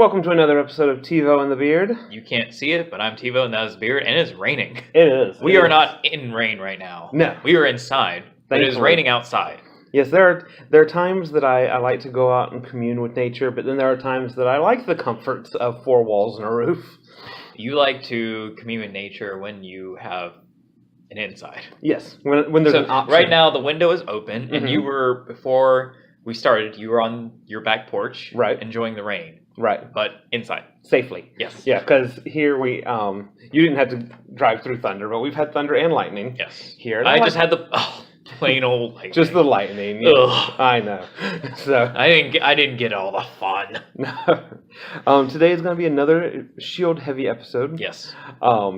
Welcome to another episode of TeeVo The Beard. You can't see it, but I'm TeeVo and that is Beard, and it's raining. It is. We are not in rain right now. No. We are inside, but it is raining outside. Yes, there are times that I like to go out and commune with nature, but then there are times that I like the comforts of four walls and a roof. You like to commune with nature when you have an inside. Yes, when there's an option. Right now, the window is open, and you were, before we started, you were on your back porch, right, enjoying the rain. Right. But inside. Safely. Yes. Yeah, because here we, you didn't have to drive through thunder, but we've had thunder and lightning. Yes. Here. I just had the plain old lightning. Just the lightning. Yeah. Ugh. I know. So I didn't get all the fun. No. Today is going to be another S.H.I.E.L.D. heavy episode. Yes.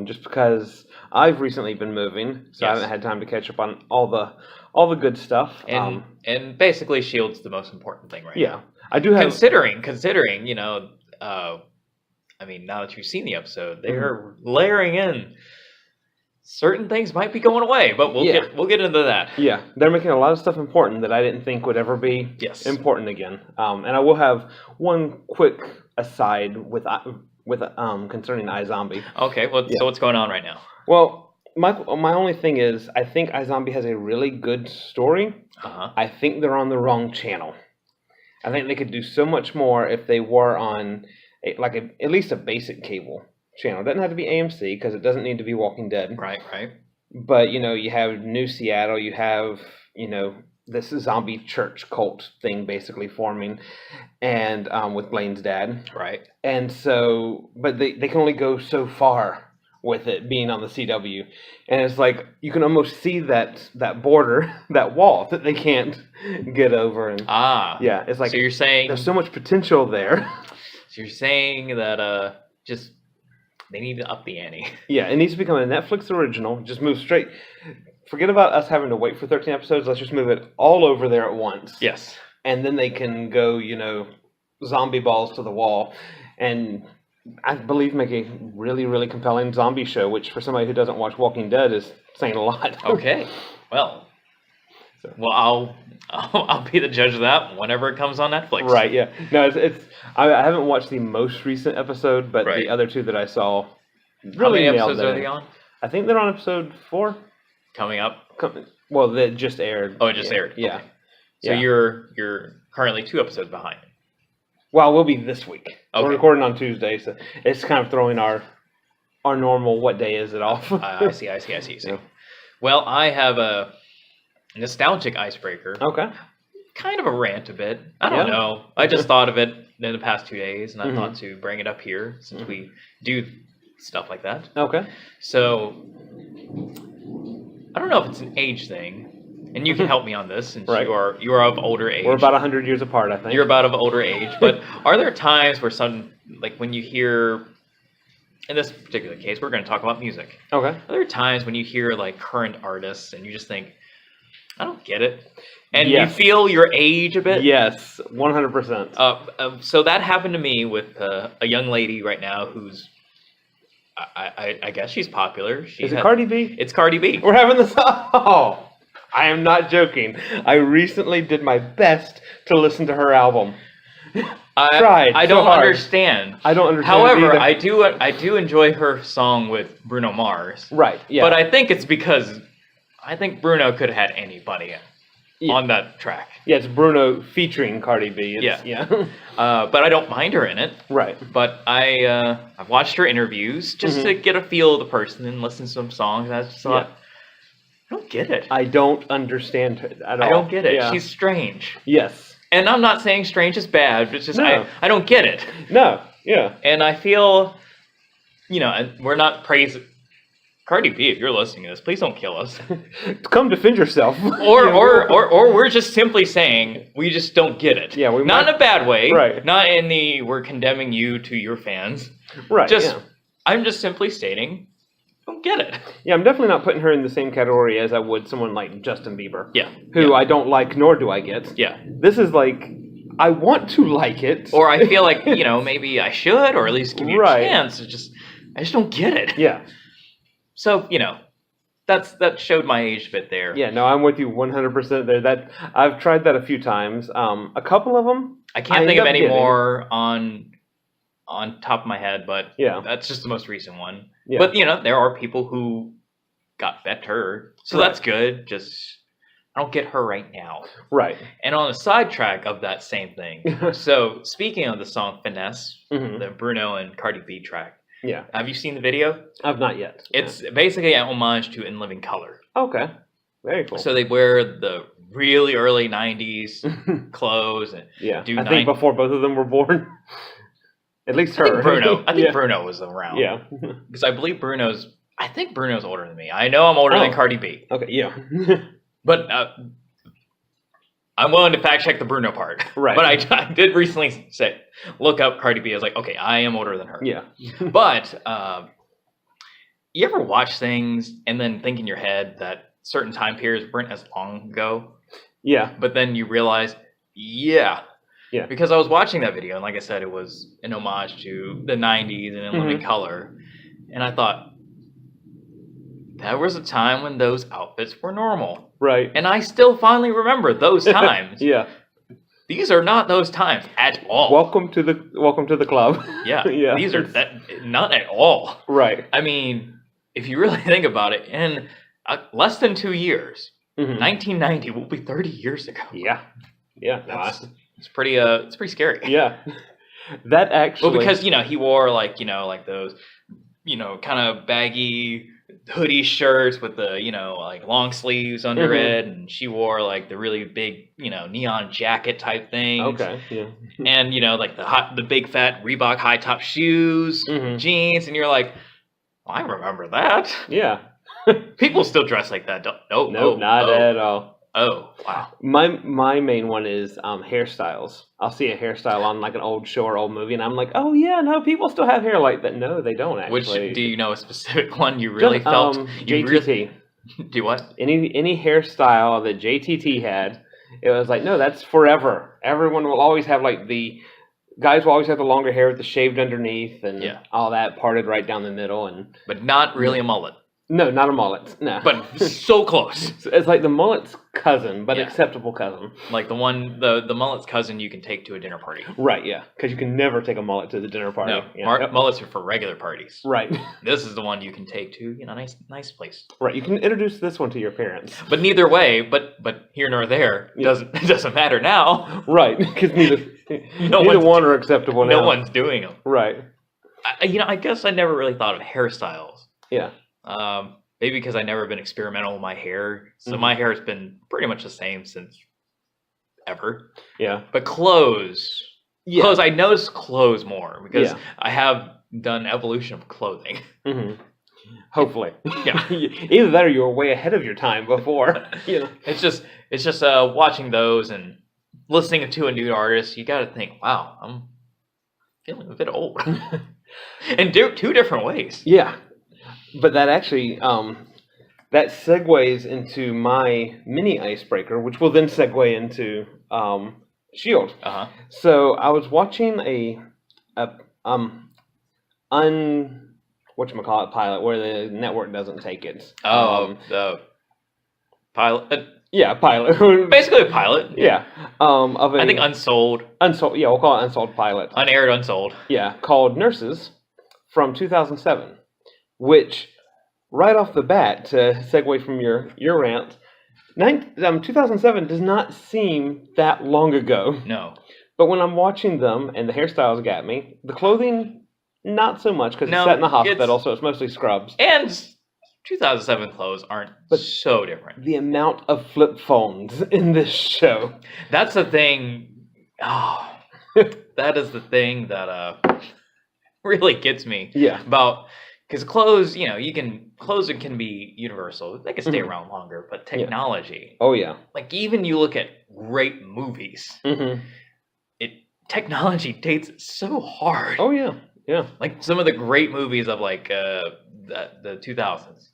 Just because I've recently been moving, so I haven't had time to catch up on all the good stuff. And basically, S.H.I.E.L.D's the most important thing right now. Yeah. I do have considering, you know, I mean, now that you've seen the episode, they are layering in certain things might be going away, but we'll get into that. Yeah, they're making a lot of stuff important that I didn't think would ever be important again. And I will have one quick aside with concerning iZombie. Okay, so what's going on right now? Well, my only thing is I think iZombie has a really good story. I think they're on the wrong channel. I think they could do so much more if they were on at least a basic cable channel. It doesn't have to be AMC because it doesn't need to be Walking Dead. Right. But, you know, you have New Seattle, you have, you know, this zombie church cult thing basically forming, and with Blaine's dad. Right. And so, but they can only go so far with it being on the CW. And it's like, you can almost see that border, that wall that they can't get over. And yeah, it's like, so you're saying there's so much potential there. So you're saying that just they need to up the ante. Yeah, it needs to become a Netflix original. Just move straight. Forget about us having to wait for 13 episodes. Let's just move it all over there at once. Yes. And then they can go, you know, zombie balls to the wall. And I believe make a really, really compelling zombie show, which for somebody who doesn't watch Walking Dead is saying a lot. Okay. Well, I'll be the judge of that whenever it comes on Netflix. Right, yeah. No, I haven't watched the most recent episode, but the other two that I saw really How many nailed episodes are they on? I think they're on episode 4. Coming up? Well, they just aired. Oh, it just aired. Yeah. Okay. So you're currently 2 episodes behind. Well, we'll be this week. Okay. We're recording on Tuesday, so it's kind of throwing our normal what day is it off. I see. Yeah. Well, I have a nostalgic icebreaker. Okay. Kind of a rant a bit. I don't know. I just thought of it in the past 2 days, and I thought to bring it up here since we do stuff like that. Okay. So, I don't know if it's an age thing. And you can help me on this, since you are of older age. We're about 100 years apart, I think. You're about of older age, but are there times where when you hear, in this particular case, we're going to talk about music. Okay. Are there times when you hear current artists and you just think, I don't get it, and you feel your age a bit? Yes, 100%. So that happened to me with a young lady right now who's, I guess she's popular. Is it Cardi B? It's Cardi B. We're having this. Oh. I am not joking. I recently did my best to listen to her album. I don't understand. I don't understand. However, I do enjoy her song with Bruno Mars. Right. Yeah. But I think it's because I think Bruno could have had anybody on that track. Yeah, it's Bruno featuring Cardi B. Yeah. But I don't mind her in it. Right. But I've watched her interviews just to get a feel of the person and listen to some songs. And I just thought. I don't get it. I don't understand her at all. I don't get it. Yeah. She's strange. Yes. And I'm not saying strange is bad, but it's just I don't get it. No. Yeah. And I feel, and we're not praising Cardi B. If you're listening to this, please don't kill us. Come defend yourself. or we're just simply saying we just don't get it. Yeah. Not in a bad way. Right. Not in the we're condemning you to your fans. Right. I'm just simply stating. Don't get it. Yeah, I'm definitely not putting her in the same category as I would someone like Justin Bieber. Yeah. Who I don't like, nor do I get. Yeah. This is I want to like it. Or I feel like, maybe I should, or at least give you a chance. I just don't get it. Yeah. So, that showed my age a bit there. Yeah, no, I'm with you 100% there. I've tried that a few times. A couple of them. I can't think of any more on on top of my head, but that's just the most recent one. Yeah. But, there are people who got better, so that's good. Just, I don't get her right now. Right. And on a sidetrack of that same thing, so speaking of the song Finesse, the Bruno and Cardi B track, have you seen the video? I've not yet. It's basically an homage to In Living Color. Okay. Very cool. So they wear the really early 90s clothes. And I think before both of them were born. At least her. I think Bruno was around. Yeah. Because I believe Bruno's older than me. I know I'm older than Cardi B. Okay, yeah. But I'm willing to fact check the Bruno part. Right. But I did recently look up Cardi B. I was like, okay, I am older than her. Yeah. But you ever watch things and then think in your head that certain time periods weren't as long ago? Yeah. But then you realize, yeah. Because I was watching that video, and like I said, it was an homage to the 90s and In Living Color. And I thought, that was a time when those outfits were normal. Right. And I still finally remember those times. Yeah. These are not those times at all. Welcome to the club. Yeah. These are not at all. Right. I mean, if you really think about it, in less than 2 years, 1990 will be 30 years ago. Yeah. Yeah. It's pretty scary. Yeah. That actually. Well, because he wore like those kind of baggy hoodie shirts with the like long sleeves under it, and she wore like the really big neon jacket type thing. Okay. Yeah. And like the big fat Reebok high top shoes, jeans, and you're like, I remember that. Yeah. People still dress like that. Not at all. Oh, wow. My main one is hairstyles. I'll see a hairstyle on like an old show or old movie, and I'm like, oh yeah, no, people still have hair like that. No, they don't actually. Which, do you know a specific one you really felt? JTT. Do what? Any hairstyle that JTT had, it was like, no, that's forever. Everyone will always have like guys will always have the longer hair with the shaved underneath and all that parted right down the middle, but not really a mullet. No, not a mullet. No. But so close. It's like the mullet's cousin, but acceptable cousin. Like the mullet's cousin you can take to a dinner party. Right, yeah. Because you can never take a mullet to the dinner party. No, mullets are for regular parties. Right. This is the one you can take to, nice place. Right, you can introduce this one to your parents. But neither way, but here nor there, it doesn't matter now. Right, because neither one are acceptable now. No one's doing them. Right. I guess I never really thought of hairstyles. Yeah. Maybe because I've never been experimental with my hair. So my hair has been pretty much the same since ever. Yeah. But clothes. Yeah. Clothes, I noticed clothes more because I have done evolution of clothing. Hopefully. Yeah. Either that or you were way ahead of your time before. It's just watching those and listening to a new artist, you gotta think, wow, I'm feeling a bit old. And two different ways. Yeah. But that actually, that segues into my mini icebreaker, which will then segue into S.H.I.E.L.D. So I was watching pilot where the network doesn't take it. The pilot. Yeah, pilot. Basically a pilot. Yeah. I think Unsold. Unsold. Yeah, we'll call it Unsold pilot. Unaired Unsold. Yeah, called Nurses from 2007. Which, right off the bat, to segue from your rant, 2007 does not seem that long ago. No. But when I'm watching them, and the hairstyles got me, the clothing, not so much, because it's set in the hospital, so it's mostly scrubs. And 2007 clothes aren't so different. The amount of flip phones in this show. That's the thing. Oh, that is the thing that really gets me. Yeah. About... Because clothes, clothes can be universal. They can stay around longer, but technology. Yeah. Oh, yeah. Like, even you look at great movies, technology dates so hard. Oh, yeah. Yeah. Like, some of the great movies of, like, the 2000s.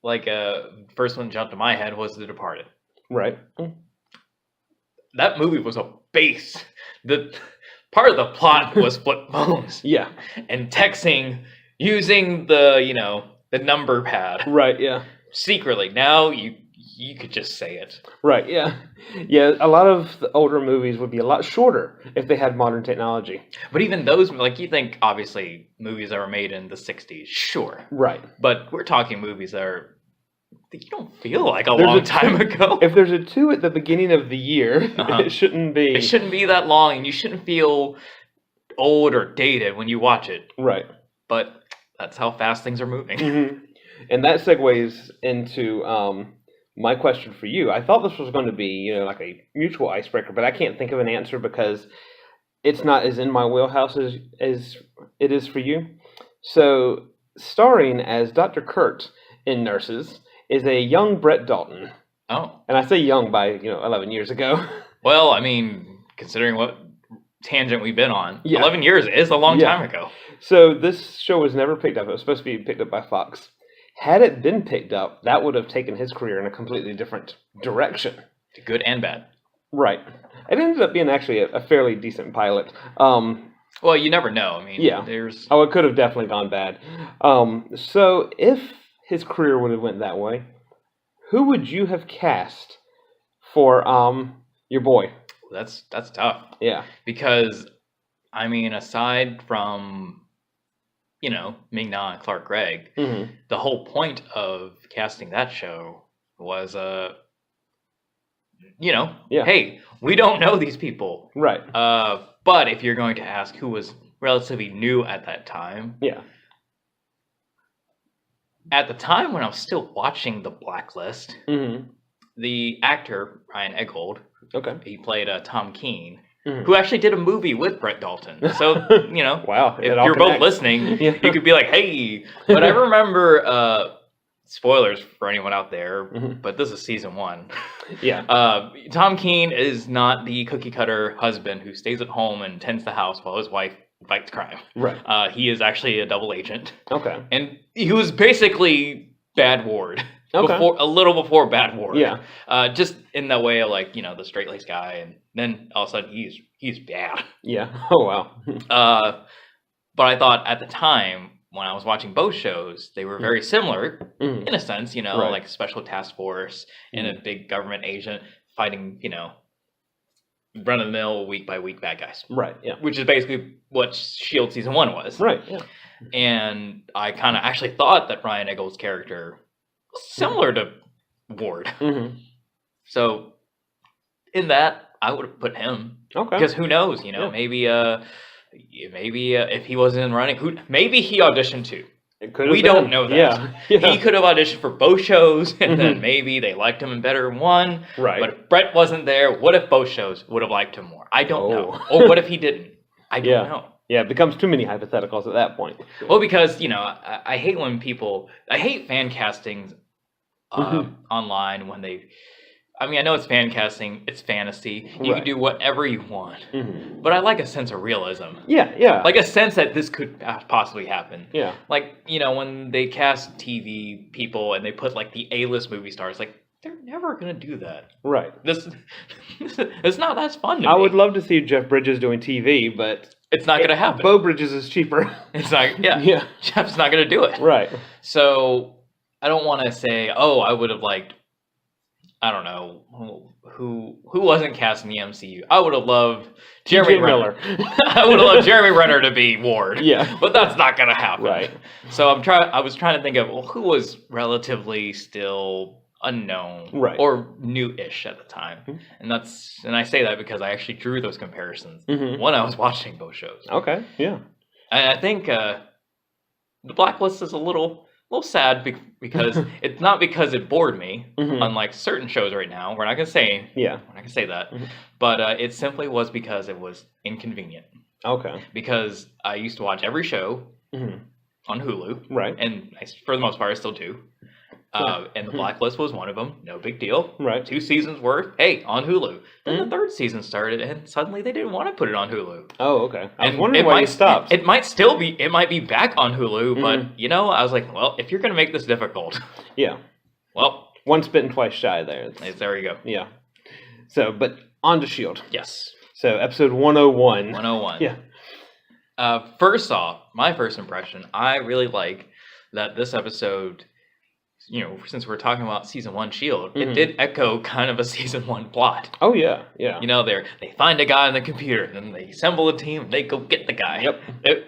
Like, first one jumped to my head was The Departed. Right. That movie was a base. Part of the plot was flip phones. Yeah. And texting using the number pad. Right, yeah. Secretly. Now you you could just say it. Right, yeah. Yeah, a lot of the older movies would be a lot shorter if they had modern technology. But even those, like, you think, obviously, movies that were made in the 60s, sure. Right. But we're talking movies that you don't feel like a long time ago. If there's a 2 at the beginning of the year, it shouldn't be... It shouldn't be that long, and you shouldn't feel old or dated when you watch it. Right. But that's how fast things are moving. Mm-hmm. And that segues into my question for you. I thought this was going to be, like a mutual icebreaker, but I can't think of an answer because it's not as in my wheelhouse as it is for you. So, starring as Dr. Kurt in Nurses is a young Brett Dalton. Oh. And I say young by, 11 years ago. Well, I mean, considering what tangent we've been on, 11 years is a long time ago. So this show was never picked up. It was supposed to be picked up by Fox. Had it been picked up, that would have taken his career in a completely different direction. Good and bad. Right. It ended up being actually a fairly decent pilot. Well, you never know. I mean, there's... Oh, it could have definitely gone bad. So if his career would have went that way, who would you have cast for your boy? That's tough. Yeah. Because, I mean, aside from... Ming-Na and Clark Gregg, the whole point of casting that show was, hey, we don't know these people. Right. But if you're going to ask who was relatively new at that time. Yeah. At the time when I was still watching The Blacklist, the actor, Ryan Eggold, he played Tom Keene, who actually did a movie with Brett Dalton. So, wow, if you're both listening, you could be like, hey. But I remember, spoilers for anyone out there, but this is season 1. Yeah. Tom Keene is not the cookie-cutter husband who stays at home and tends the house while his wife fights crime. Right. He is actually a double agent. Okay. And he was basically Bad Ward. Okay. A little before Bad Ward. Yeah. Just in the way of the straight-laced guy, and then all of a sudden he's bad. Yeah. Oh wow. But I thought at the time when I was watching both shows, they were very similar in a sense. Like a special task force and a big government agent fighting run-of-the-mill week-by-week bad guys. Right. Yeah. Which is basically what S.H.I.E.L.D. season 1 was. Right. Yeah. And I kind of actually thought that Ryan Eggold's character similar to Ward. So in that, I would have put him. Okay. Because who knows, maybe if he wasn't in running, maybe he auditioned too. We don't know that. Yeah. He could have auditioned for both shows, and then maybe they liked him better in one. Right. But if Brett wasn't there, what if both shows would have liked him more? I don't know. Or what if he didn't? I don't know. Yeah, it becomes too many hypotheticals at that point. Well, because, I hate when I hate fan castings online when they... I mean, I know it's fan casting, it's fantasy. You can do whatever you want. But I like a sense of realism. Yeah. Like a sense that this could possibly happen. Yeah. Like, when they cast TV people and they put, the A-list movie stars, they're never going to do that. Right. It's not that fun to me. I would love to see Jeff Bridges doing TV, but... It's not going to happen. Bo Bridges is cheaper. It's not, yeah. Jeff's not going to do it. Right. So, I don't want to say, I would have liked... I don't know who wasn't cast in the MCU. I would have loved Jeremy Renner. I would have loved Jeremy Renner to be Ward. Yeah, but that's not going to happen. Right. So I was trying to think of who was relatively still unknown, right, or new-ish at the time, and I say that because I actually drew those comparisons when I was watching both shows. Okay. Yeah. And I think The Blacklist is a little sad because it's not because it bored me, unlike certain shows right now. We're not gonna say that, but it simply was because it was inconvenient. Okay. Because I used to watch every show on Hulu, right, and for the most part I still do. And The Blacklist was one of them. No big deal. Right. 2 seasons worth. Hey, on Hulu. Then the 3rd season started, and suddenly they didn't want to put it on Hulu. Oh, okay. I was wondering why you stopped. It might be back on Hulu, but I was like, well, if you're going to make this difficult, well, once bitten, twice shy. There you go. Yeah. So, but on to S.H.I.E.L.D. Yes. So, episode 101. 101. Yeah. First off, my first impression, I really like that this episode since we're talking about season 1 S.H.I.E.L.D., it did echo kind of a season 1 plot. Oh yeah. They find a guy on the computer, and then they assemble a team, and they go get the guy. Yep.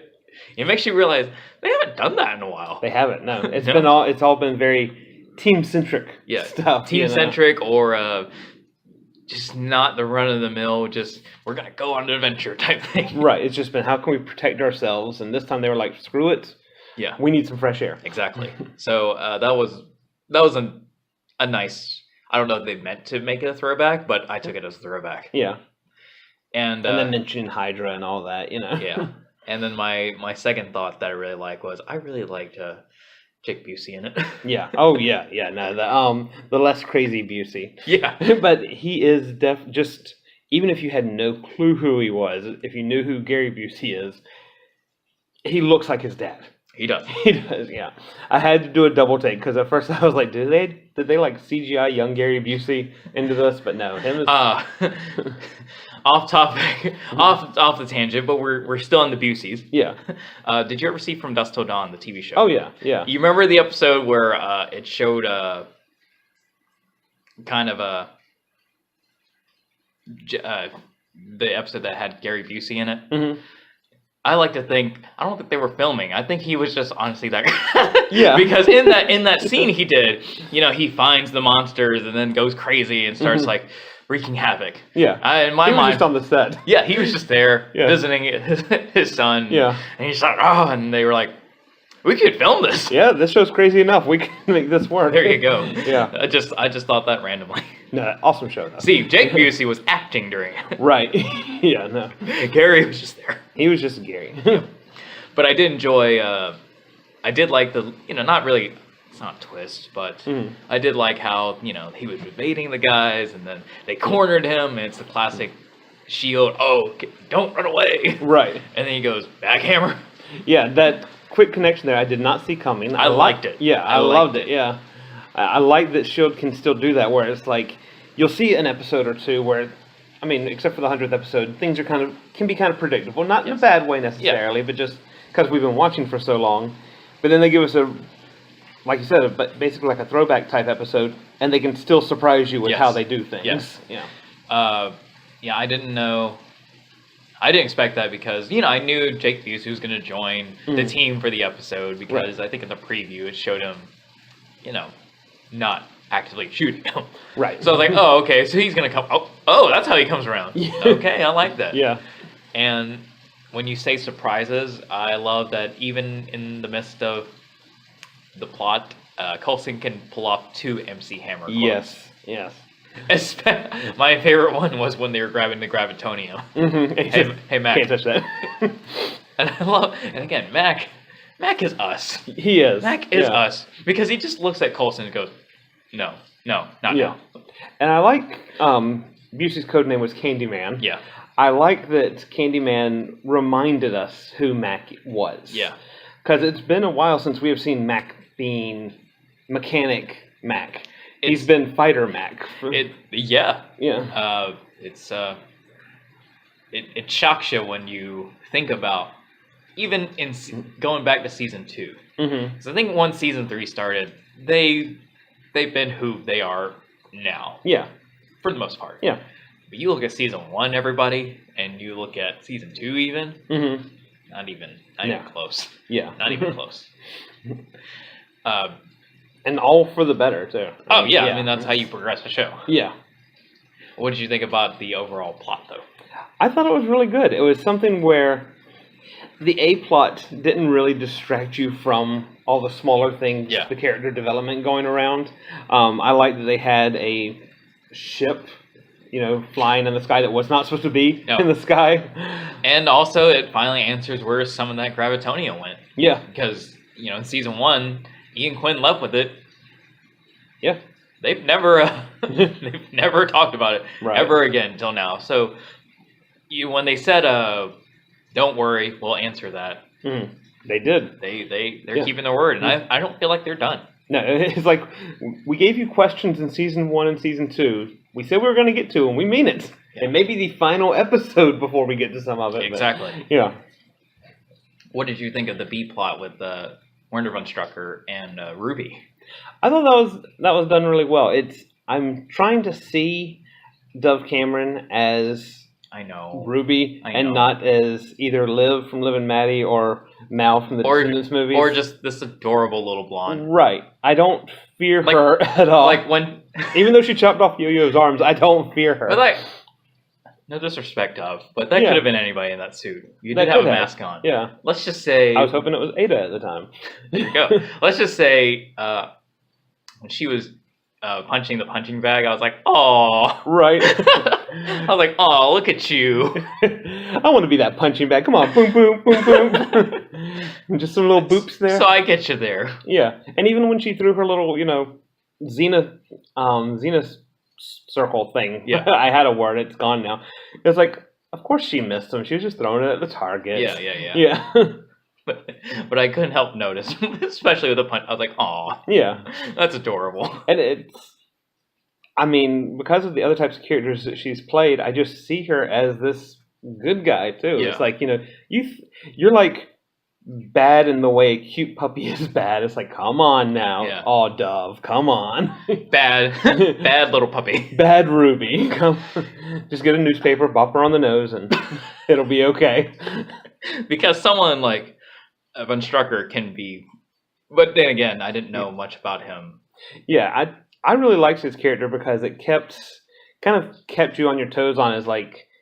It makes you realize they haven't done that in a while. They haven't. No, it's all been very team-centric stuff. Team-centric or just not the run-of-the-mill, just we're going to go on an adventure type thing. Right. It's just been, how can we protect ourselves? And this time they were like, screw it. Yeah. We need some fresh air. Exactly. So that was a nice, I don't know if they meant to make it a throwback, but I took it as a throwback. Yeah. And then mention Hydra and all that, Yeah. And then my second thought that I really liked was I really liked Jake Busey in it. Yeah. Oh yeah. Yeah. No, the less crazy Busey. Yeah. But he is just, even if you had no clue who he was, if you knew who Gary Busey is, he looks like his dad. He does. He does, yeah. I had to do a double take because at first I was like, did they like CGI young Gary Busey into this? But no, him is off topic, off the tangent, but we're still on the Buseys. Yeah. Did you ever see From Dusk Till Dawn, the TV show? Oh yeah, yeah. You remember the episode where it showed kind of the episode that had Gary Busey in it? Mm-hmm. I like to think, I don't think they were filming. I think he was just honestly that guy. Yeah. Because in that scene he did, he finds the monsters and then goes crazy and starts like wreaking havoc. Yeah. In my mind, was just on the set. Yeah, he was just there visiting his son. Yeah. And he's like, oh, and they were like, we could film this. Yeah, this show's crazy enough. We can make this work. There you go. Yeah. I just thought that randomly. No, awesome show though. See, Jake Busey was acting during it. Right. Yeah, no. Gary was just there. He was just Gary. But I did enjoy, I did like the, not really, it's not a twist, but I did like how, he was evading the guys and then they cornered him and it's the classic S.H.I.E.L.D. Oh, don't run away. Right. And then he goes, backhammer. Yeah, that quick connection there I did not see coming. I liked it. Yeah, I loved it, yeah. I like that S.H.I.E.L.D. can still do that, where it's like, you'll see an episode or two where, I mean, except for the 100th episode, things are can be kind of predictable. Not in a bad way necessarily, but just because we've been watching for so long. But then they give us like you said, basically like a throwback type episode, and they can still surprise you with how they do things. Yes. Yeah. I didn't know. I didn't expect that because, I knew Jake Busey was going to join the team for the episode because I think in the preview it showed him, not actively shooting him. Right. So I was like, oh, okay, so he's going to come. Oh, that's how he comes around. Yeah. Okay, I like that. Yeah. And when you say surprises, I love that even in the midst of the plot, Coulson can pull off 2 MC Hammer quotes. Yes. My favorite one was when they were grabbing the gravitonium. Mm-hmm. Hey, Mac. Can't touch that. And again, Mac is us. He is. Mac is us. Because he just looks at Coulson and goes, no, not now. And I like, Busey's code name was Candyman. Yeah. I like that Candyman reminded us who Mac was. Yeah. Because it's been a while since we have seen Mac being Mechanic Mac. He's been Fighter Mac. Yeah. Yeah. It shocks you when you think about, even in going back to season 2. Mm-hmm. So I think once season 3 started, they've been who they are now. Yeah. For the most part. Yeah. But you look at season 1, everybody, and you look at season 2 even, not even close. Yeah. Not even close. And all for the better, too. Oh, yeah. I mean, that's how you progress the show. Yeah. What did you think about the overall plot, though? I thought it was really good. It was something where the A-plot didn't really distract you from all the smaller things, the character development going around. I like that they had a ship, flying in the sky that was not supposed to be in the sky. And also, it finally answers where some of that gravitonium went. Yeah. Because, in season 1... Ian Quinn left with it. Yeah. They've never talked about it ever again until now. So when they said, don't worry, we'll answer that. They did. They're keeping their word, and I don't feel like they're done. No, it's like, we gave you questions in season 1 and season 2. We said we were going to get to them. We mean it. Yeah. It may be the final episode before we get to some of it. Exactly. But, yeah. What did you think of the B plot with Werner von Strucker and Ruby? I thought that was done really well. I'm trying to see Dove Cameron as Ruby and not as either Liv from Liv and Maddie or Mal from the Descendants movies. Or just this adorable little blonde. Right. I don't fear her at all. Like when... Even though she chopped off Yo-Yo's arms, I don't fear her. But no disrespect of, but that could have been anybody in that suit. You did have a mask on. Yeah. Let's just say... I was hoping it was Ada at the time. There you go. Let's just say when she was punching the punching bag, I was like, "Aw." Right. I was like, "Aw, look at you." I want to be that punching bag. Come on, boom, boom, boom, boom. Just some little boops there. So I get you there. Yeah, and even when she threw her little, Xena circle thing. Yeah. I had a word. It's gone now. It was like, of course she missed him. She was just throwing it at the target. Yeah. But I couldn't help notice, especially with the punch. I was like, "Aw." Yeah. That's adorable. And because of the other types of characters that she's played, I just see her as this good guy too. Yeah. It's like, you're like bad in the way a cute puppy is bad. It's like, come on now. Yeah. Oh, Dove, come on. Bad little puppy. Bad Ruby. Just get a newspaper, bop her on the nose, and it'll be okay. Because someone like Von Strucker can be, but then again, I didn't know much about him. Yeah, I really liked his character because it kind of kept you on your toes on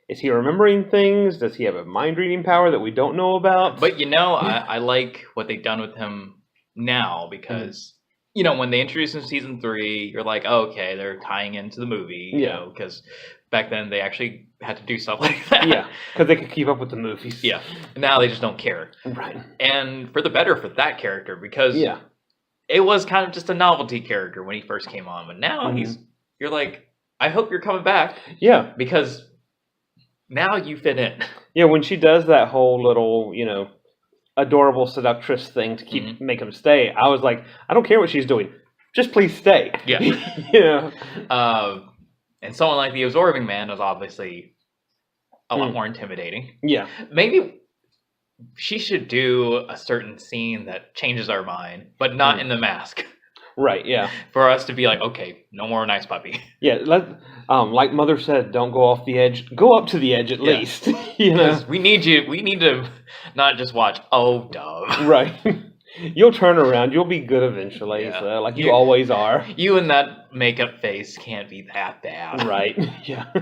is he remembering things? Does he have a mind reading power that we don't know about? But I like what they've done with him now because when they introduced him in season 3, you're like, oh, okay, they're tying into the movie, because back then they actually had to do stuff like that. Yeah, because they could keep up with the movies. Yeah, now they just don't care. Right. And for the better for that character because it was kind of just a novelty character when he first came on, but now you're like, I hope you're coming back. Yeah, because now you fit in. Yeah, when she does that whole little, adorable seductress thing to make him stay, I was like, I don't care what she's doing, just please stay. Yeah. And someone like the Absorbing Man is obviously a lot more intimidating. Yeah. Maybe she should do a certain scene that changes our mind, but not in the mask. Right, yeah. For us to be like, okay, no more nice puppy. Yeah, like Mother said, don't go off the edge. Go up to the edge at least. We need you. We need to not just watch, oh, Dove. Right. You'll turn around. You'll be good eventually, like you always are. You and that makeup face can't be that bad. Right, yeah.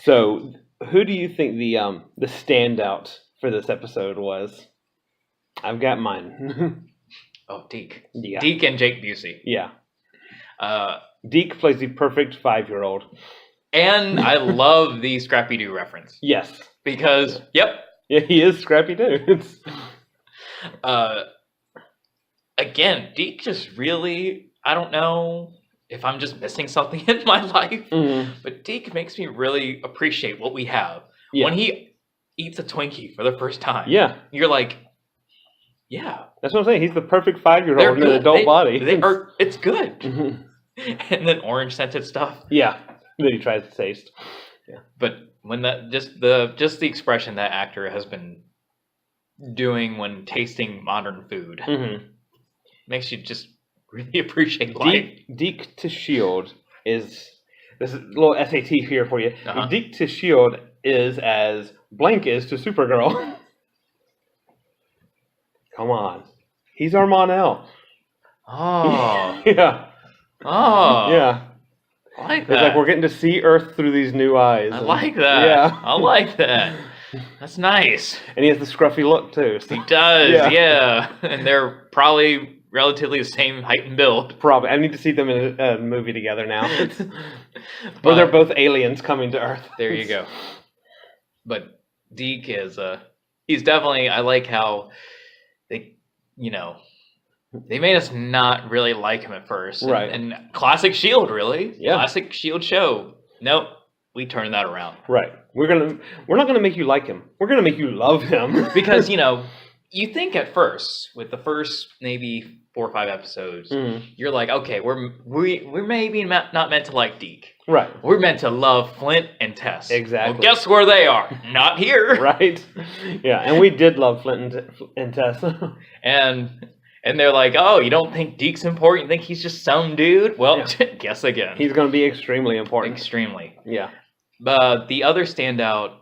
So, who do you think the standout for this episode was? I've got mine. Oh, Deke. Yeah. Deke and Jake Busey. Yeah. Deke plays the perfect 5-year-old. And I love the Scrappy-Doo reference. Yes. Because, Yeah, he is Scrappy-Doo. Again, Deke just really, I don't know if I'm just missing something in my life, but Deke makes me really appreciate what we have. Yeah. When he eats a Twinkie for the first time, you're like, yeah. That's what I'm saying. He's the perfect 5-year-old in an adult body. It's good. And then orange scented stuff. Yeah. That he tries to taste. Yeah. But when just the expression that actor has been doing when tasting modern food makes you just really appreciate life. Deke to S.H.I.E.L.D. this is a little SAT here for you. Deke to S.H.I.E.L.D. is as Blank is to Supergirl. Come on. He's our Mon-El. Oh. Yeah. Oh. Yeah. I like that. It's like we're getting to see Earth through these new eyes. I like that. Yeah. I like that. That's nice. And he has the scruffy look, too. So. He does, yeah. And they're probably relatively the same height and build. Probably. I need to see them in a movie together now. Where they're both aliens coming to Earth. There you go. But Deke is, he's definitely, I like how they, they made us not really like him at first. Right. And classic S.H.I.E.L.D., really. Yeah. Classic S.H.I.E.L.D. show. Nope. We turned that around. Right. We're not gonna make you like him. We're gonna make you love him. Because, you think at first, with the first maybe 4 or 5 episodes, you're like, okay, we're maybe not meant to like Deke. Right. We're meant to love Flint and Tess. Exactly. Well, guess where they are? Not here. Right. Yeah, and we did love Flint and Tess. And And they're like, oh, you don't think Deke's important? You think he's just some dude? Well, guess again. He's going to be extremely important. Extremely. Yeah. The other standout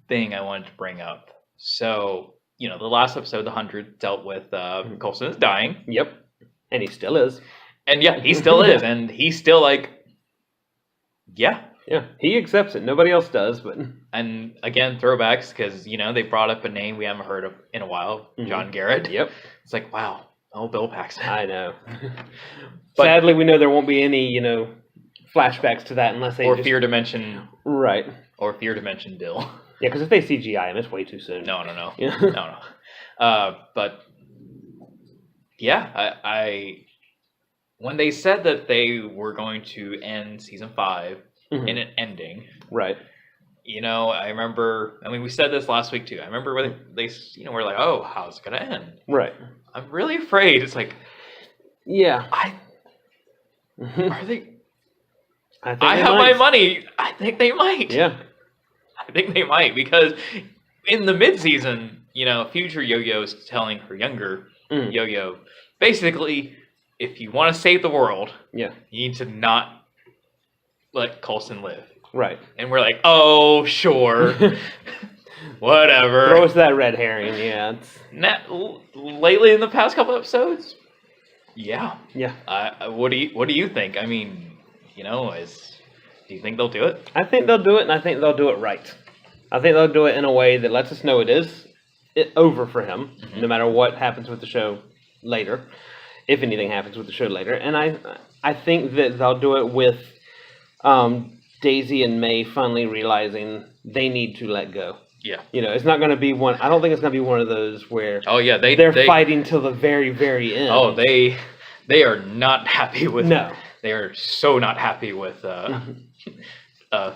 thing I wanted to bring up. So, the last episode, the 100, dealt with Coulson is dying. Yep. And he still is. And yeah, he still is. And he's still like, yeah. Yeah, he accepts it. Nobody else does, but... And again, throwbacks, because, they brought up a name we haven't heard of in a while, John Garrett. Yep. It's like, wow, Bill Paxton. I know. But, sadly, we know there won't be any, flashbacks to that unless they Or fear to mention... Right. Or fear to mention Bill. Yeah, because if they CGI him, it's way too soon. No. No. But, yeah, I... When they said that they were going to end season 5... in an ending. Right. I remember, we said this last week too. I remember when they were like, oh, how's it going to end? Right. I'm really afraid. It's like, yeah. Are they? I have my money. I think they might. Yeah. I think they might because in the mid-season, future Yo-Yo's telling her younger Yo-Yo, basically, if you want to save the world, you need to not let Coulson live. Right. And we're like, oh, sure. Whatever. Throw us that red herring, yeah. Lately in the past couple episodes, yeah. Yeah. What do you think? I mean, do you think they'll do it? I think they'll do it, and I think they'll do it right. I think they'll do it in a way that lets us know it is over for him, no matter what happens with the show later, if anything happens with the show later. And I think that they'll do it with Daisy and May finally realizing they need to let go. Yeah. It's not going to be one... I don't think it's going to be one of those where... Oh, yeah. They're fighting till the very, very end. Oh, they are not happy with... No. They are so not happy with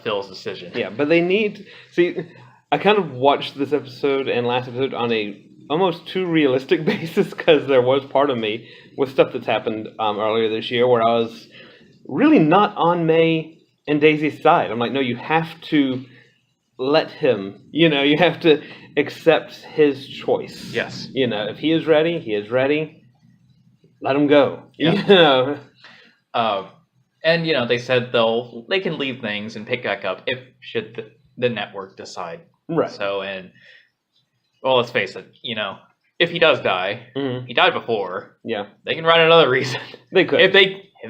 Phil's decision. Yeah, but they need... See, I kind of watched this episode and last episode on a almost too realistic basis because there was part of me with stuff that's happened earlier this year where I was really not on May and Daisy's side. I'm like, no, you have to let him, you have to accept his choice. Yes. If he is ready, he is ready. Let him go. Yeah. And, they said they can leave things and pick back up if should the network decide. Right. So, well, let's face it, if he does die, he died before. Yeah. They can write another reason. They could. If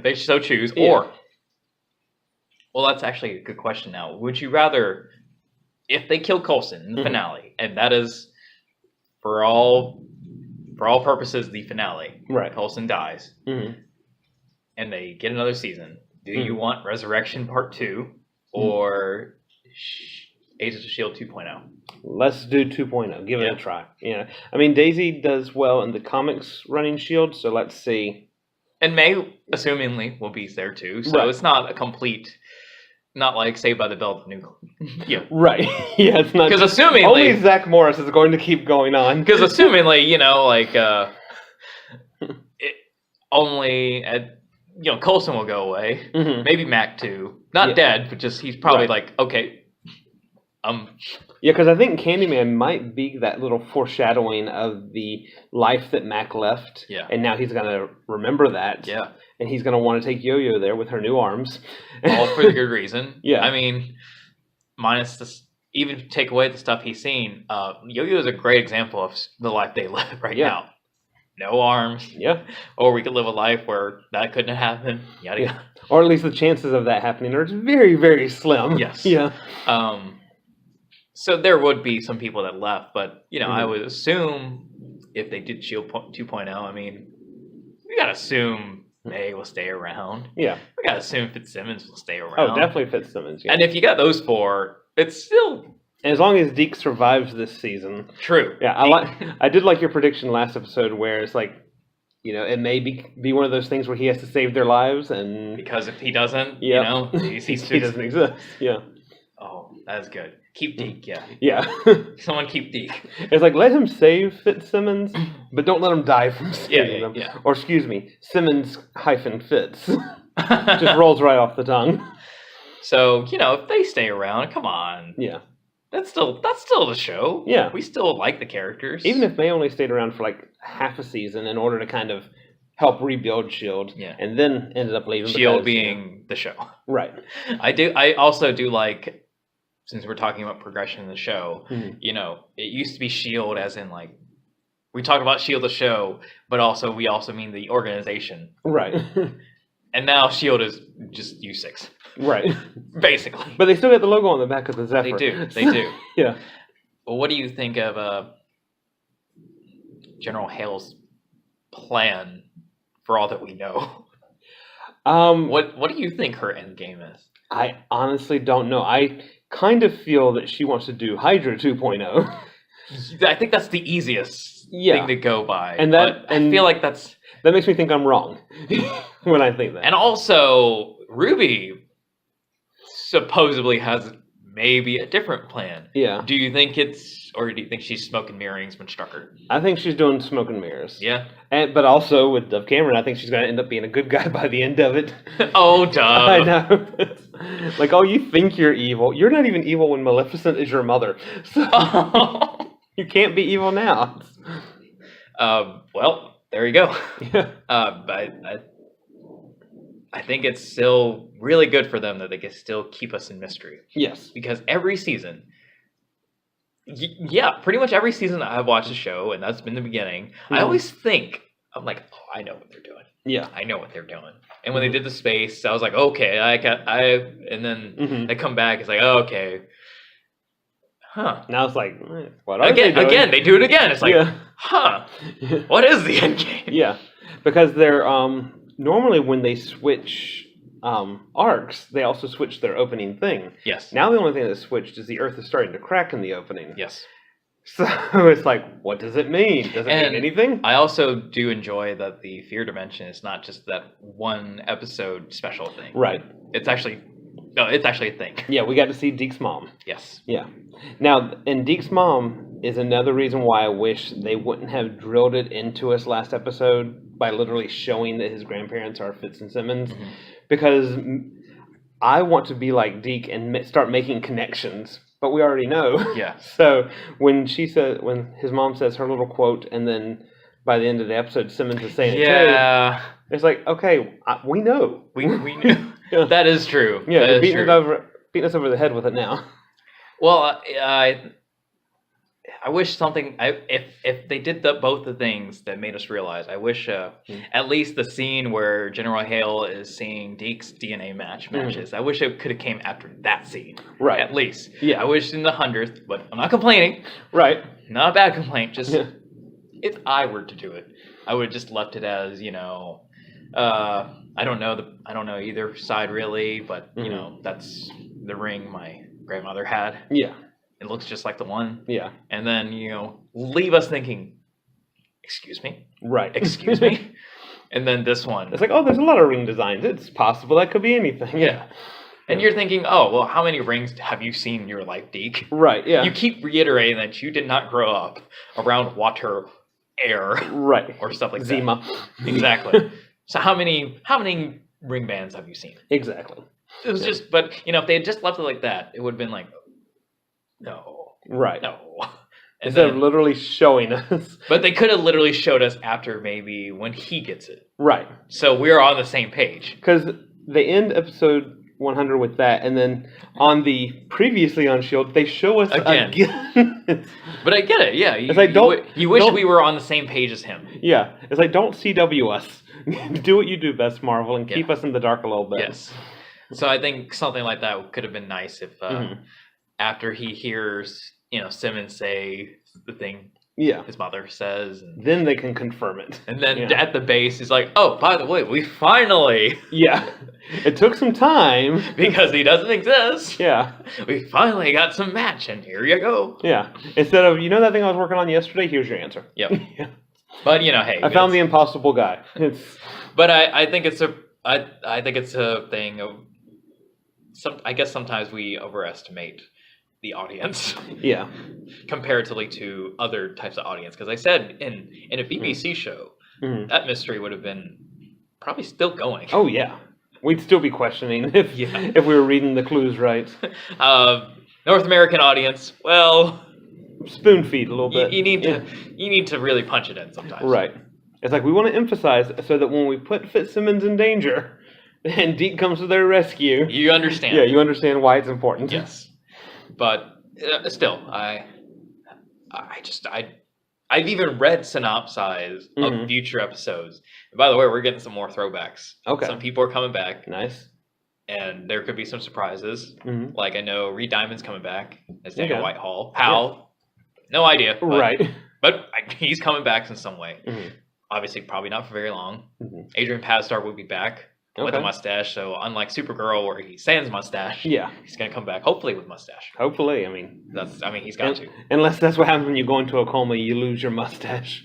they so choose. Yeah. Or, well, that's actually a good question now. Would you rather, if they kill Coulson in the finale, and that is, for all purposes, the finale, right? Coulson dies, and they get another season. Do you want Resurrection Part 2 or Agents of S.H.I.E.L.D. 2.0? Let's do 2.0. Give it a try. Yeah. I mean, Daisy does well in the comics running S.H.I.E.L.D., so let's see. And May, assumingly, will be there too. So it's not a complete... Not like Saved by the Bell. Yeah. Right. Yeah, it's not... Because assumingly... Only Zach Morris is going to keep going on. Because assumingly, Coulson will go away. Maybe Mac too. Not dead, but just he's probably like, okay... Yeah, because I think Candyman might be that little foreshadowing of the life that Mac left. Yeah. And now he's going to remember that. Yeah. And he's going to want to take Yo-Yo there with her new arms. All for the good reason. Yeah. I mean, minus this, even take away the stuff he's seen, Yo-Yo is a great example of the life they live right now. No arms. Yeah. Or we could live a life where that couldn't happen. Yada yada. Or at least the chances of that happening are very, very slim. Yes. Yeah. So there would be some people that left, but, I would assume if they did S.H.I.E.L.D. 2.0, I mean, we got to assume May will stay around. Yeah. We got to assume Fitzsimmons will stay around. Oh, definitely Fitzsimmons, yeah. And if you got those four, it's still... As long as Deke survives this season. True. Yeah, I did like your prediction last episode where it's like, it may be one of those things where he has to save their lives and... Because if he doesn't, he doesn't exist. Yeah. Oh, that's good. Keep Deke, yeah. Yeah. Someone keep Deke. It's like, let him save Fitzsimmons, but don't let him die from saving them. Yeah. Or, excuse me, Simmons-Fitz. Just rolls right off the tongue. So, if they stay around, come on. Yeah. That's still the show. Yeah. We still like the characters. Even if May only stayed around for, half a season in order to kind of help rebuild S.H.I.E.L.D. Yeah. And then ended up leaving. S.H.I.E.L.D. being the show. Right. I also do like, since we're talking about progression in the show, you know, it used to be S.H.I.E.L.D. as in like, we talk about S.H.I.E.L.D. the show, but also we also mean the organization. Right. And now S.H.I.E.L.D. is just U6. Right. Basically. But they still get the logo on the back of the Zephyr. They do. Yeah. Well, what do you think of General Hale's plan for all that we know? What do you think her end game is? I honestly don't know. I kind of feel that she wants to do Hydra 2.0. I think that's the easiest thing to go by. And I feel like that makes me think I'm wrong when I think that. And also, Ruby supposedly has maybe a different plan. Yeah. Do you think or do you think she's smoke and mirroring when struck her? I think she's doing smoke and mirrors. Yeah. But also with Dove Cameron, I think she's going to end up being a good guy by the end of it. Oh, Dove. I know. Like, oh, you think you're evil. You're not even evil when Maleficent is your mother. So you can't be evil now. Well, there you go. Yeah. I think it's still really good for them that they can still keep us in mystery. Yes. Because every season, pretty much every season I've watched the show, and that's been the beginning, I always think, I'm like, oh, I know what they're doing. Yeah. I know what they're doing. And when they did the space, I was like, okay, and then they come back, it's like, oh, okay. Huh. Now it's like, what are they doing? Again, they do it again. It's like, what is the end game? Yeah. Because they're, normally when they switch arcs, they also switch their opening thing. Yes. Now the only thing that's switched is the Earth is starting to crack in the opening. Yes. So it's like, what does it mean? Does it mean anything? I also do enjoy that the Fear Dimension is not just that one episode special thing. Right. It's actually a thing. Yeah, we got to see Deke's mom. Yes. Yeah. Now, and Deke's mom is another reason why I wish they wouldn't have drilled it into us last episode by literally showing that his grandparents are Fitz and Simmons. Mm-hmm. Because I want to be like Deke and start making connections, but we already know. Yeah. So when his mom says her little quote, and then by the end of the episode, Simmons is saying it too, it's like, okay, we know. We knew. Yeah. That is true. Yeah, they're beating us over the head with it now. Well, I wish if they did both the things that made us realize, I wish at least the scene where General Hale is seeing Deke's DNA matches, I wish it could have came after that scene. Right. At least. Yeah. I wish in the 100th, but I'm not complaining. Right. Not a bad complaint. Just if I were to do it, I would have just left it as, I don't know either side really, but you know, that's the ring my grandmother had. Yeah. It looks just like the one. Yeah. And then, leave us thinking, excuse me? Right. Excuse me? And then this one. It's like, oh, there's a lot of ring designs. It's possible that could be anything. Yeah. And you're thinking, oh, well, how many rings have you seen in your life, Deke? Right, yeah. You keep reiterating that you did not grow up around water, air. Right. Or stuff like Zima. That. Exactly. So how many ring bands have you seen? Exactly. It was just, but, if they had just left it like that, it would have been like, no. Right. No. Instead of literally showing us. But they could have literally showed us after maybe when he gets it. Right. So we're on the same page. Because they end episode 100 with that, and then on the previously on S.H.I.E.L.D., they show us again. But I get it, yeah. It's like, you wish we were on the same page as him. Yeah. It's like, don't CW us. Do what you do best, Marvel, and keep us in the dark a little bit. Yes. So I think something like that could have been nice if after he hears, Simmons say the thing his mother says. And then they can confirm it. And then at the base, he's like, oh, by the way, we finally... Yeah. It took some time. Because he doesn't exist. Yeah. We finally got some match, and here you go. Yeah. Instead of, that thing I was working on yesterday, here's your answer. Yep. Yeah. But, hey. I found the impossible guy. But I think it's a thing of... I guess sometimes we overestimate the audience. Yeah. Comparatively to other types of audience. Because I said in a BBC show, that mystery would have been probably still going. Oh, yeah. We'd still be questioning if we were reading the clues right. North American audience, well, spoon feed a little bit. You need to really punch it in sometimes. Right. It's like we want to emphasize so that when we put Fitzsimmons in danger and Deke comes to their rescue, you understand. Yeah, you understand why it's important. Yes. But still, I've even read synopses of future episodes. And by the way, we're getting some more throwbacks. Okay. Some people are coming back. Nice. And there could be some surprises. Like I know Reed Diamond's coming back as Daniel Whitehall. How? Yeah. No idea. But he's coming back in some way. Obviously, probably not for very long. Adrian Pasdar will be back with a mustache. So unlike Supergirl, where he sans mustache, he's gonna come back hopefully with mustache. Hopefully, I mean he's got to. Unless that's what happens when you go into a coma, you lose your mustache.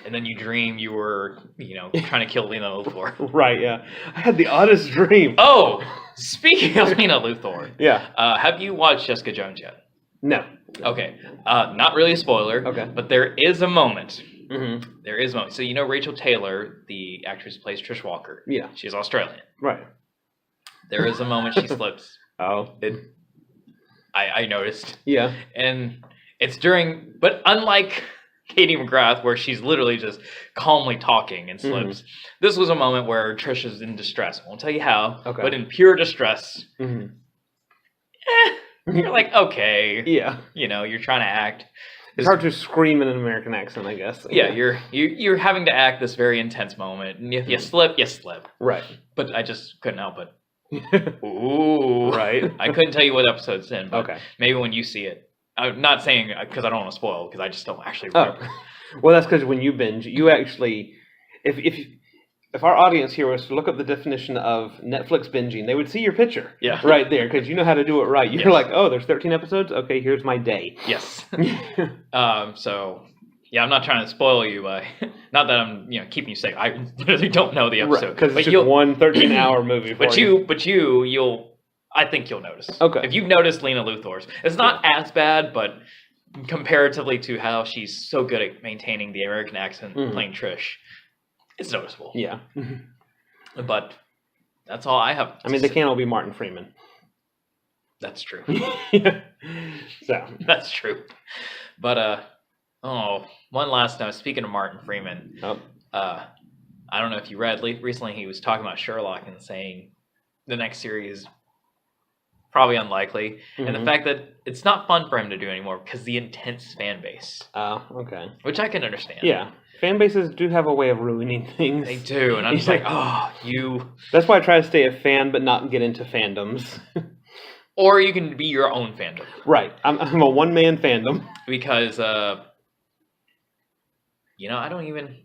And then you dream you were, trying to kill Lena Luthor. Right, yeah. I had the oddest dream. Oh, speaking of Lena Luthor. Yeah. Have you watched Jessica Jones yet? No. Okay. Not really a spoiler. Okay. But there is a moment. There is a moment. So Rachel Taylor, the actress who plays Trish Walker. Yeah. She's Australian. Right. There is a moment she slips. Oh. I noticed. Yeah. And it's but unlike Katie McGrath, where she's literally just calmly talking and slips. This was a moment where Trish is in distress. I won't tell you how, but in pure distress. You're like, okay. Yeah. You're trying to act. It's hard to scream in an American accent, I guess. Yeah, you're having to act this very intense moment. And if you slip, you slip. Right. But I just couldn't help it. Ooh. Right. I couldn't tell you what episode it's in, but maybe when you see it. I'm not saying because I don't want to spoil, because I just don't actually remember. Well, that's because when you binge, you actually, if our audience here was to look up the definition of Netflix binging, they would see your picture right there, because you know how to do it right. You're like, oh, there's 13 episodes? Okay, here's my day. Yes. So, yeah, I'm not trying to spoil you by, not that I'm keeping you safe. I literally don't know the episode. Because it's just one 13-hour movie for you. But you'll, I think you'll notice. Okay. If you've noticed Lena Luthor's, it's not as bad, but comparatively to how she's so good at maintaining the American accent playing Trish, it's noticeable. Yeah. But that's all I have. They can't all be Martin Freeman. That's true. So that's true. But one last note. Speaking of Martin Freeman, I don't know if you read recently. He was talking about Sherlock and saying the next series probably unlikely, and the fact that it's not fun for him to do anymore because the intense fan base. Oh, okay. Which I can understand. Yeah. Fan bases do have a way of ruining things. They do, and I'm just like, you... That's why I try to stay a fan, but not get into fandoms. Or you can be your own fandom. Right. I'm a one-man fandom. Because, I don't even...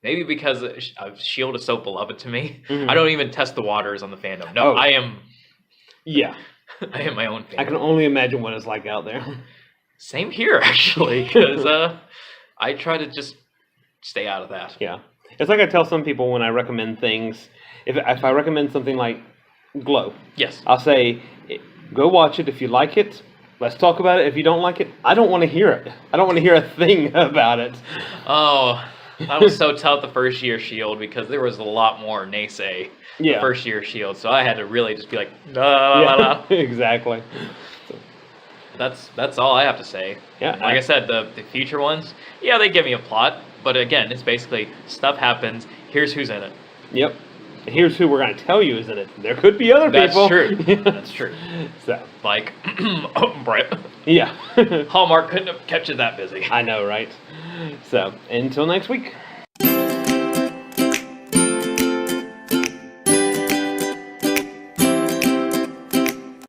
Maybe because S.H.I.E.L.D. is so beloved to me, I don't even test the waters on the fandom. No, I am... Yeah. I am my own fandom. I can only imagine what it's like out there. Same here, actually, because I try to just stay out of that. Yeah. It's like I tell some people when I recommend things, if I recommend something like Glow, yes, I'll say, go watch it. If you like it, let's talk about it. If you don't like it, I don't want to hear it. I don't want to hear a thing about it. Oh, I was so tough the first year S.H.I.E.L.D. because there was a lot more naysay the first year S.H.I.E.L.D. So I had to really just be like, no. Exactly. That's all I have to say. Yeah. Like I said, the future ones, they give me a plot, but again, it's basically stuff happens. Here's who's in it. Yep. And here's who we're going to tell you is in it. There could be other people. That's true. That's true. So, like, Brett. Yeah. Hallmark couldn't have kept you that busy. I know, right? So, until next week.